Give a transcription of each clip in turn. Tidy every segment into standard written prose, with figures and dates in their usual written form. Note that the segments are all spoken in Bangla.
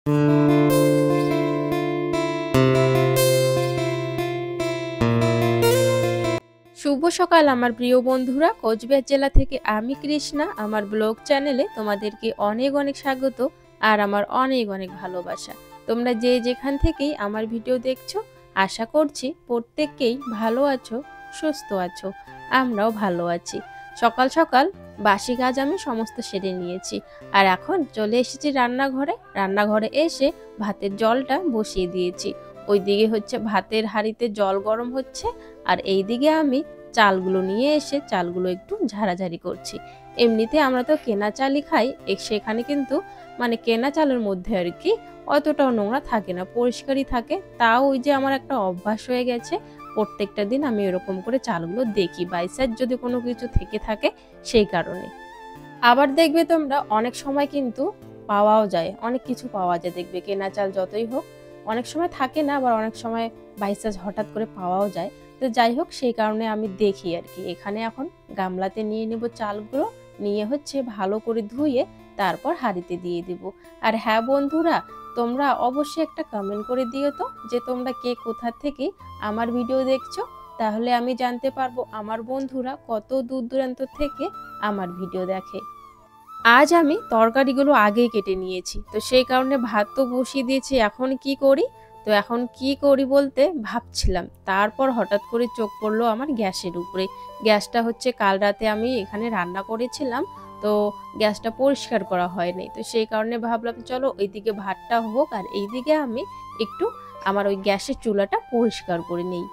শুভ সকাল আমার প্রিয় বন্ধুরা, কোচবিহার জেলা থেকে আমি কৃষ্ণা আমার ব্লগ চ্যানেলে তোমাদেরকে অনেক অনেক স্বাগত আর আমার অনেক অনেক ভালোবাসা। তোমরা যে যেখান থেকেই আমার ভিডিও দেখছো, আশা করছি প্রত্যেককেই ভালো আছো, সুস্থ আছো। আমরাও ভালো আছি। সকাল সকাল বাসি কাজ আমি সমস্ত সেরে নিয়েছি আর এখন চলে এসেছি রান্নাঘরে এসে ভাতের জলটা বসিয়ে দিয়েছি। ওইদিকে হচ্ছে ভাতের হাঁড়িতে জল গরম হচ্ছে আর এইদিকে আমি চালগুলো নিয়ে এসে চালগুলো একটু ঝাড়াঝাড়ি করছি। এমনিতে আমরা তো কেনা চালই খাই, সেখানে কিন্তু মানে কেনা চালের মধ্যে আর কি অতটাও নোংরা থাকে না, পরিষ্কারই থাকে। তাও ওই যে আমার একটা অভ্যাস হয়ে গেছে, প্রত্যেকটা দিন আমি এরকম করে চালগুলো দেখি, বাইসাইড যদি কোনো কিছু থেকে থাকে সেই কারণে। আবার দেখবে তোমরা অনেক সময় কিন্তু পাওয়াও যায়, অনেক কিছু পাওয়া যায়, দেখবে কেনা চাল যতই হোক অনেক সময় থাকে না, আবার অনেক সময় বাইচান্স হঠাৎ করে পাওয়াও যায়। তো যাই হোক, সেই কারণে আমি দেখি আর কি। এখানে এখন গামলাতে নিয়ে নেব চালগুলো, নিয়ে হচ্ছে ভালো করে ধুয়ে তারপর হাঁড়িতে দিয়ে দিব। আর হ্যাঁ বন্ধুরা, তোমরা অবশ্যই একটা কমেন্ট করে দিও তো যে তোমরা কে কোথা থেকে আমার ভিডিও দেখছো, তাহলে আমি জানতে পারবো আমার বন্ধুরা কত দূর দূরান্ত থেকে আমার ভিডিও দেখে। আজ আমি তরকারিগুলো আগেই কেটে নিয়েছি, তো সেই কারণে ভাত তো বসিয়ে দিয়েছি। এখন কি করি বলতে ভাবছিলাম, তারপর হঠাৎ করে চোখ পড়লো আমার গ্যাসের উপরে। গ্যাসটা হচ্ছে কাল রাতে আমি এখানে রান্না করেছিলাম, তো গ্যাসটা পরিষ্কার করা হয়নি। তো সেই কারণে ভাবলাম চলো ওইদিকে ভাতটা হোক আর এইদিকে আমি একটু আমার ওই গ্যাসের চুলাটা পরিষ্কার করে নেই।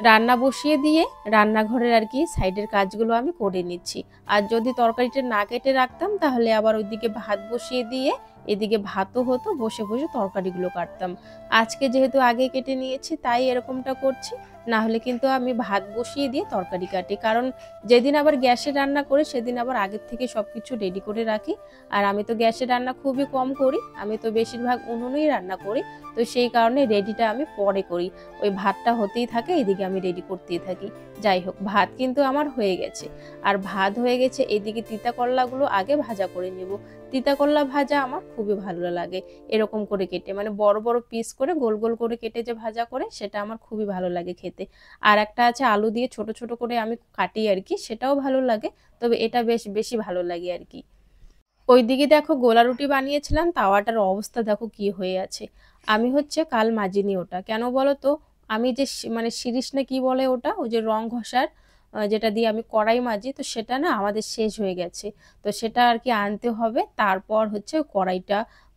রান্না বসিয়ে দিয়ে রান্নাঘরের আর কি সাইডের কাজগুলো আমি করে নিচ্ছি। আর যদি তরকারিটা না কেটে রাখতাম তাহলে আবার ওইদিকে ভাত বসিয়ে দিয়ে এদিকে ভাতও হতো, বসে বসে তরকারিগুলো কাটতাম। আজকে যেহেতু আগে কেটে নিয়েছি তাই এরকমটা করছি, না হলে কিন্তু আমি ভাত বসিয়ে দিয়ে তরকারি কাটি। কারণ যেদিন আবার গ্যাসে রান্না করি সেদিন আবার আগের থেকে সবকিছু রেডি করে রাখি। আর আমি তো গ্যাসে রান্না খুবই কম করি, আমি তো বেশিরভাগ উনুনেই রান্না করি। তো সেই কারণে রেডিটা আমি পরে করি, ওই ভাতটা হতেই থাকে, এদিকে আমি রেডি করতেই থাকি। যাই হোক, ভাত কিন্তু আমার হয়ে গেছে। আর ভাত হয়ে গেছে, এদিকে তিতা করলাগুলো আগে ভাজা করে নেব। তিতা করলা ভাজা আমার খুবই ভালো লাগে, এরকম করে কেটে, মানে বড় বড় পিস করে গোল গোল করে কেটে যে ভাজা করে, সেটা আমার খুবই ভালো লাগে খেতে। আর একটা আছে আলু দিয়ে ছোট ছোট করে আমি কাটি আর কি, সেটাও ভালো লাগে, তবে এটা বেশি ভালো লাগে আর কি। ওইদিকে দেখো গোলা রুটি বানিয়েছিলাম, তাওয়াটার অবস্থা দেখো কি হয়ে আছে। আমি হচ্ছে কাল মাজিনি ওটা, কেন বলো তো, আমি যে মানে শিরিষ না কি বলে ওটা, ওই যে রং ঘষার যেটা দিয়ে আমি কড়াই মাজি, তো সেটা না আমাদের শেষ হয়ে গেছে। তো সেটা আর কি আনতে হবে, তারপর হচ্ছে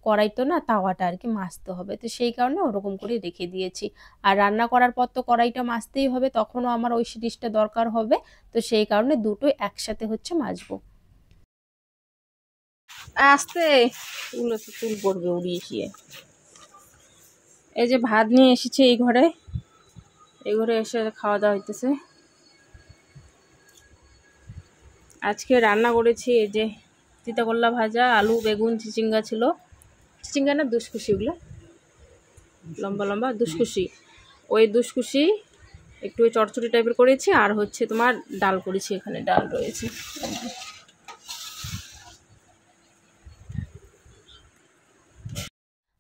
কড়াই তো না, তাওয়াটা আর কি মাজতে হবে। তো সেই কারণে ওরকম করে রেখে দিয়েছি। আর রান্না করার পর তো কড়াইটা মাজতেই হবে, তখনও আমার ওই শিরিষটা দরকার হবে। তো সেই কারণে দুটোই একসাথে হচ্ছে মাজবো। আস্তে তুলো তো চুল পড়বে উড়িয়ে গিয়ে। এই যে ভাত নিয়ে এসেছি এই ঘরে এসে খাওয়া দাওয়া হইতেছে। আজকে রান্না করেছি এই যে তিতা করলা ভাজা, আলু বেগুন, চিচিঙ্গা ছিল, চিচিঙ্গা না দুশকুশি, ওগুলো লম্বা লম্বা দুশকুশি, ওই দুশকুশি একটু চটচটি টাইপের করেছি। আর হচ্ছে তোমার ডাল করেছি, এখানে ডাল রয়েছে।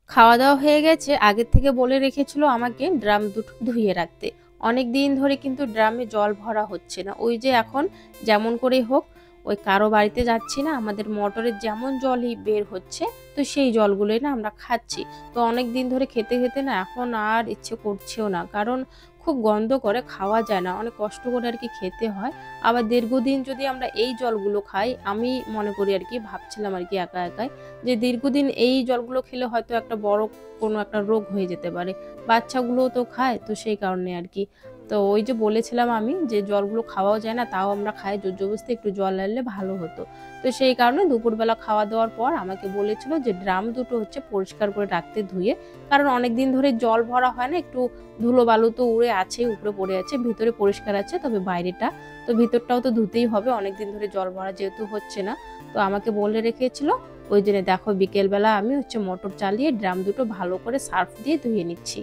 খাওয়া দাওয়া হয়ে গেছে। আগের থেকে বলে রেখেছিল আমাকে ড্রাম দুটো ধুয়ে রাখতে, অনেক দিন ধরে কিন্তু ড্রামে জল ভরা হচ্ছে না। ওই যে এখন যেমন করেই হোক ওই কারো বাড়িতে যাচ্ছি না, আমাদের মোটরের যেমন জলই বের হচ্ছে, তো সেই জলগুলোই না আমরা খাচ্ছি। তো অনেক দিন ধরে খেতে খেতে না এখন আর ইচ্ছে করছেও না, কারণ খুব গন্ধ করে, খাওয়া যায় না, অনেক কষ্ট করে আর কি খেতে হয়। আবার দীর্ঘদিন যদি আমরা এই জলগুলো খাই, আমি মনে করি আর কি, ভাবছিলাম আর কি একা একাই, যে দীর্ঘদিন এই জলগুলো খেলে হয়তো একটা বড় কোনো একটা রোগ হয়ে যেতে পারে। বাচ্চাগুলোও তো খায়, তো সেই কারণে আর কি। তো ওই যে বলেছিলাম আমি যে জলগুলো খাওয়াও যায় না, তাও আমরা খাই, জোর জবরদস্তি একটু জল আনলে ভালো হতো। তো সেই কারণে দুপুরবেলা খাওয়া দাওয়ার পর আমাকে বলেছিল যে ড্রাম দুটো হচ্ছে পরিষ্কার করে রাখতে ধুয়ে, কারণ অনেক দিন ধরে জল ভরা হয় না, একটু ধুলো বালু তো উড়ে আছে, উপরে পড়ে আছে, ভিতরে পরিষ্কার আছে, তবে বাইরেটা তো ভিতরটাও তো ধুতেই হবে, অনেকদিন ধরে জল ভরা যেহেতু হচ্ছে না। তো আমাকে বলে রেখেছিল, ওই জন্য দেখো বিকেলবেলা আমি হচ্ছে মোটর চালিয়ে ড্রাম দুটো ভালো করে সার্ফ দিয়ে ধুয়ে নিচ্ছি।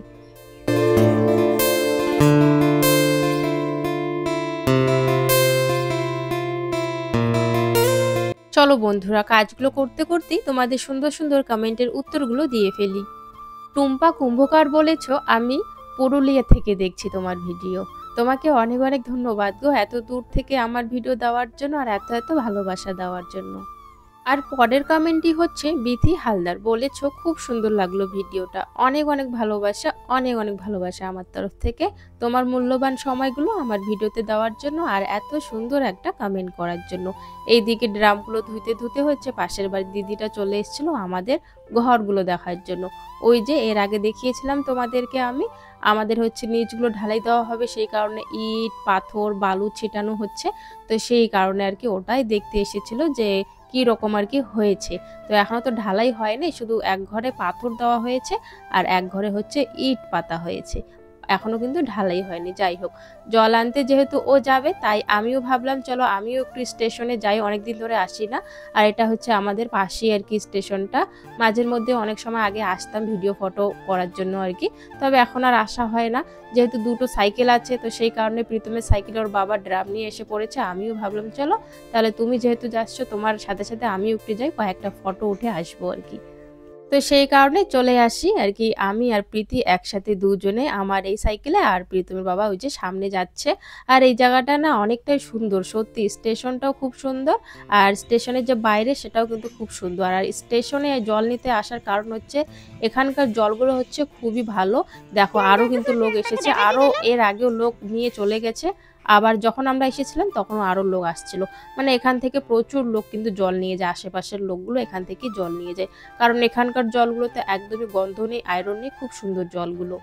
চলো বন্ধুরা, কাজগুলো করতে করতেই তোমাদের সুন্দর সুন্দর কমেন্টের উত্তরগুলো দিয়ে ফেলি। টুম্পা কুম্ভকার বলেছ, আমি পুরুলিয়া থেকে দেখছি তোমার ভিডিও। তোমাকে অনেক অনেক ধন্যবাদ গো, এত দূর থেকে আমার ভিডিও দেওয়ার জন্য আর এত এত ভালোবাসা দেওয়ার জন্য। আর পরের কমেন্টটি হচ্ছে বিথি হালদার, বলেছ খুব সুন্দর লাগলো ভিডিওটা, অনেক অনেক ভালোবাসা, অনেক অনেক ভালোবাসা আমার তরফ থেকে তোমার মূল্যবান সময়গুলো আমার ভিডিওতে দেওয়ার জন্য আর এত সুন্দর একটা কমেন্ট করার জন্য। এইদিকে ড্রামগুলো ধুইতে ধুতে হচ্ছে পাশের বাড়ির দিদিটা চলে এসেছিলো আমাদের ঘরগুলো দেখার জন্য। ওই যে এর আগে দেখিয়েছিলাম তোমাদেরকে আমি, আমাদের হচ্ছে নিচগুলো ঢালাই দেওয়া হবে, সেই কারণে ইট পাথর বালু ছিটানো হচ্ছে, তো সেই কারণে আর কি ওটাই দেখতে এসেছিল যে কি রকম আর কি হয়েছে। তো এখনো তো ঢালাই হয়নি, শুধু এক ঘরে পাথর দেওয়া হয়েছে আর এক ঘরে হচ্ছে ইট পাতা হয়েছে, এখনো কিন্তু ঢালাই হয়নি। যাই হোক, জল আনতে যেহেতু ও যাবে তাই আমিও ভাবলাম চলো আমিও একটু স্টেশনে যাই, অনেকদিন ধরে আসি না। আর এটা হচ্ছে আমাদের পাশেই আর কি স্টেশনটা, মাঝের মধ্যে অনেক সময় আগে আসতাম ভিডিও ফটো করার জন্য আর কি, তবে এখন আর আসা হয় না, যেহেতু দুটো সাইকেল আছে তো সেই কারণে প্রীতমের সাইকেল ওর বাবা ড্রাম নিয়ে এসে পড়েছে। আমিও ভাবলাম চলো তাহলে তুমি যেহেতু যাচ্ছ তোমার সাথে সাথে আমিও একটু যাই, কয়েকটা ফটো উঠে আসবো আর কি। তো সেই কারণে চলে আসি আর কি, আমি আর প্রীতি একসাথে দুজনে, আমার এই সাইকেলে আর প্রীতমের বাবা ওই যে সামনে যাচ্ছে। আর এই জায়গাটা না অনেকটাই সুন্দর সত্যি, স্টেশনটাও খুব সুন্দর আর স্টেশনের যে বাইরে সেটাও কিন্তু খুব সুন্দর। আর স্টেশনে জল নিতে আসার কারণ হচ্ছে এখানকার জলগুলো হচ্ছে খুবই ভালো। দেখো আরও কিন্তু লোক এসেছে, আরও এর আগেও লোক নিয়ে চলে গেছে, আবার যখন আমরা এসেছিলাম তখনও আরও লোক আসছিল। মানে এখান থেকে প্রচুর লোক কিন্তু জল নিয়ে যায়, আশেপাশের লোকগুলো এখান থেকে জল নিয়ে যায়, কারণ এখানকার জলগুলোতে একদমই গন্ধ নেই, আয়রন নেই, খুব সুন্দর জলগুলো।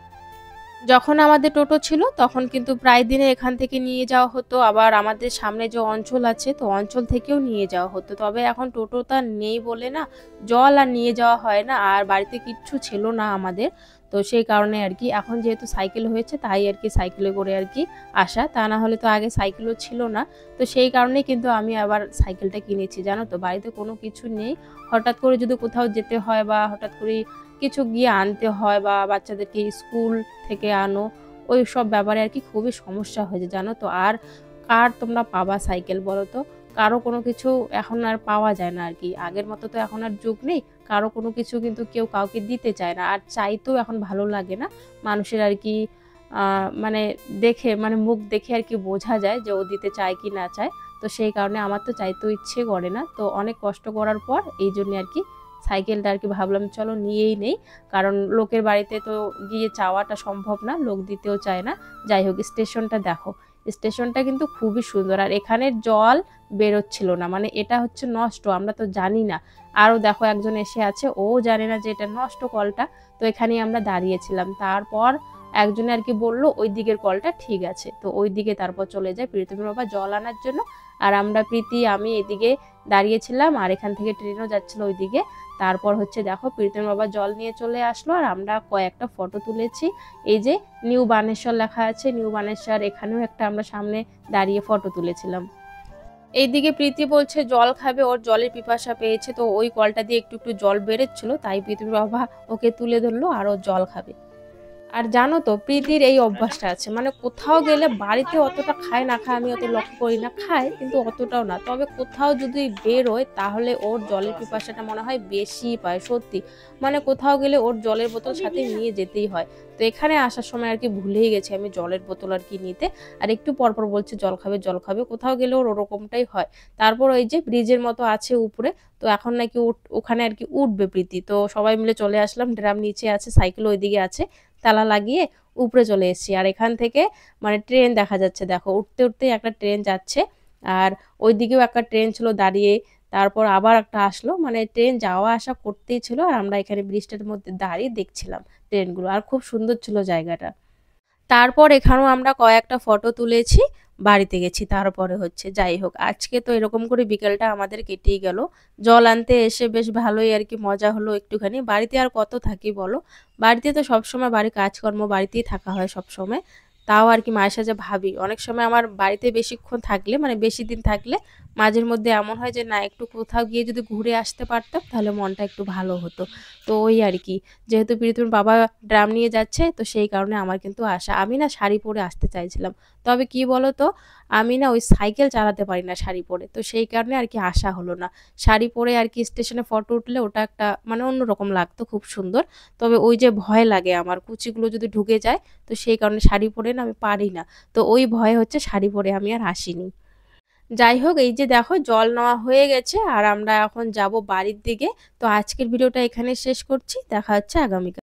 যখন আমাদের টোটো ছিল তখন কিন্তু প্রায় দিনে এখান থেকে নিয়ে যাওয়া হতো, আবার আমাদের সামনে যে অঞ্চল আছে তো অঞ্চল থেকেও নিয়ে যাওয়া হতো। তবে এখন টোটোটা নেই বলে না জল আর নিয়ে যাওয়া হয় না, আর বাড়িতে কিচ্ছু ছিল না আমাদের, তো সেই কারণে আর কি এখন যেহেতু সাইকেল হয়েছে তাই আর কি সাইকেলে করে আর কি আসা, তা না হলে তো আগে সাইকেলও ছিল না। তো সেই কারণেই কিন্তু আমি আবার সাইকেলটা কিনেছি, জানো তো বাড়িতে কোনো কিছু নেই, হঠাৎ করে যদি কোথাও যেতে হয় বা হঠাৎ করে কিছু গিয়ে আনতে হয় বা বাচ্চাদেরকে স্কুল থেকে আনো, ওই সব ব্যাপারে আর কি খুবই সমস্যা হয়েছে জানো তো। আর কার তোমরা পাবা সাইকেল বলো তো, কারো কোনো কিছু এখন আর পাওয়া যায় না আর কি, আগের মতো তো এখন আর যুগ নেই, কারো কোনো কিছু কিন্তু কেউ কাউকে দিতে চায় না, আর চাইতেও এখন ভালো লাগে না মানুষের আর কি, মানে দেখে মানে মুখ দেখে আর কি বোঝা যায় যে ও দিতে চায় কি না চায়। তো সেই কারণে আমার তো চাইতেও ইচ্ছে করে না, তো অনেক কষ্ট করার পর এই জন্য আর কি সাইকেলটা আর কি ভাবলাম চলো নিয়েই নেই, কারণ লোকের বাড়িতে তো গিয়ে চাওয়াটা সম্ভব না, লোক দিতেও চায় না। যাই হোক, স্টেশনটা দেখো, স্টেশনটা কিন্তু খুবই সুন্দর, আর এখানের জল বেরোচ্ছিল না, মানে এটা হচ্ছে নষ্ট, আমরা তো জানি না। আরও দেখো একজন এসে আছে, ও জানে না যে এটা নষ্ট কলটা, তো এখানেই আমরা দাঁড়িয়েছিলাম। তারপর একজনে আর কি বললো ওই দিকের কলটা ঠিক আছে, তো ওই দিকে তারপর চলে যায় প্রীতমের বাবা জল আনার জন্য, আর আমরা প্রীতি আমি এদিকে দাঁড়িয়েছিলাম, আর এখান থেকে ট্রেনও যাচ্ছিল ওইদিকে। তারপর হচ্ছে দেখো প্রীতমের বাবা জল নিয়ে চলে আসলো, আর আমরা কয়েকটা ফটো তুলেছি। এই যে নিউ বানেশ্বর লেখা আছে, নিউ বানেশ্বর, এখানেও একটা আমরা সামনে দাঁড়িয়ে ফটো তুলেছিলাম। এইদিকে প্রীতি বলছে জল খাবে, ওর জলের পিপাসা পেয়েছে, তো ওই কলটা দিয়ে একটু একটু জল বেরোচ্ছিল, তাই প্রীতমের বাবা ওকে তুলে ধরলো আর ও জল খাবে। আর জানো তো প্রীতির এই অভ্যাসটা আছে, মানে কোথাও গেলে বাড়িতে অতটা খায় না খায় আমি অত লক্ষ্য করি না, খায় কিন্তু অতটাও না, তবে কোথাও যদি বেরোয় তাহলে ওর জলের পিপাসাটা মনে হয় বেশি পায় সত্যি, মানে কোথাও গেলে ওর জলের বোতল সাথে নিয়ে যেতেই হয়। তো এখানে আসার সময় আর কি ভুলেই গেছি আমি জলের বোতল আর কি নিতে, আর একটু পরপর বলছে জল খাবে জল খাবে, কোথাও গেলে ওর ওরকমটাই হয়। তারপর ওই যে ব্রিজের মতো আছে উপরে, তো এখন নাকি ওখানে আর কি উঠবে প্রীতি, তো সবাই মিলে চলে আসলাম, ড্রাম নিচে আছে, সাইকেল ওইদিকে আছে, তালা লাগিয়ে উপরে চলে এসেছি। আর এখান থেকে মানে ট্রেন দেখা যাচ্ছে, দেখো উঠতে উঠতে একটা ট্রেন যাচ্ছে, আর ওই দিকেও একটা ট্রেন ছিল দাঁড়িয়ে, তারপর আবার একটা আসলো, মানে ট্রেন যাওয়া আসা করতেই ছিল, আর আমরা এখানে ব্রিজটার মধ্যে দাঁড়িয়ে দেখছিলাম ট্রেনগুলো, আর খুব সুন্দর ছিল জায়গাটা। তারপর এখানেও আমরা কয়েকটা ফটো তুলেছি, বাড়িতে গেছি তারপরে হচ্ছে। যাই হোক, আজকে তো এরকম করে বিকেলটা আমাদের কেটেই গেল, জল আনতে এসে বেশ ভালোই আর কি মজা হলো একটুখানি, বাড়িতে আর কত থাকি বলো, বাড়িতে তো সবসময় বাড়ির কাজকর্ম বাড়িতেই থাকা হয় সব সময়। তাও আর কি মায়ের সাথে ভাবি অনেক সময় আমার বাড়িতে বেশিক্ষণ থাকলে মানে বেশি দিন থাকলে মাঝের মধ্যে এমন হয় যে না একটু কোথাও গিয়ে যদি ঘুরে আসতে পারতাম তাহলে মনটা একটু ভালো হতো। তো ওই আর কি। যেহেতু প্রীতমের বাবা ড্রাম নিয়ে যাচ্ছে তো সেই কারণে আমার কিন্তু আসা। আমি না শাড়ি পরে আসতে চাইছিলাম। তবে কি বলো তো, আমি না ওই সাইকেল চালাতে পারি না শাড়ি পরে। তো সেই কারণে আর কি আসা হলো না। শাড়ি পরে আর কি স্টেশনে ফটো উঠলে ওটা একটা মানে অন্যরকম লাগতো, খুব সুন্দর। তবে ওই যে ভয় লাগে আমার কুচিগুলো যদি ঢুকে যায়, তো সেই কারণে শাড়ি পরে না আমি পারি না। তো ওই ভয় হচ্ছে শাড়ি পরে আমি আর আসিনি। যাই হোক, এই যে দেখো জল নেওয়া হয়ে গেছে আর আমরা এখন যাব বাড়ির দিকে। তো আজকের ভিডিওটা এখানে শেষ করছি। দেখা হচ্ছে আগামীকাল।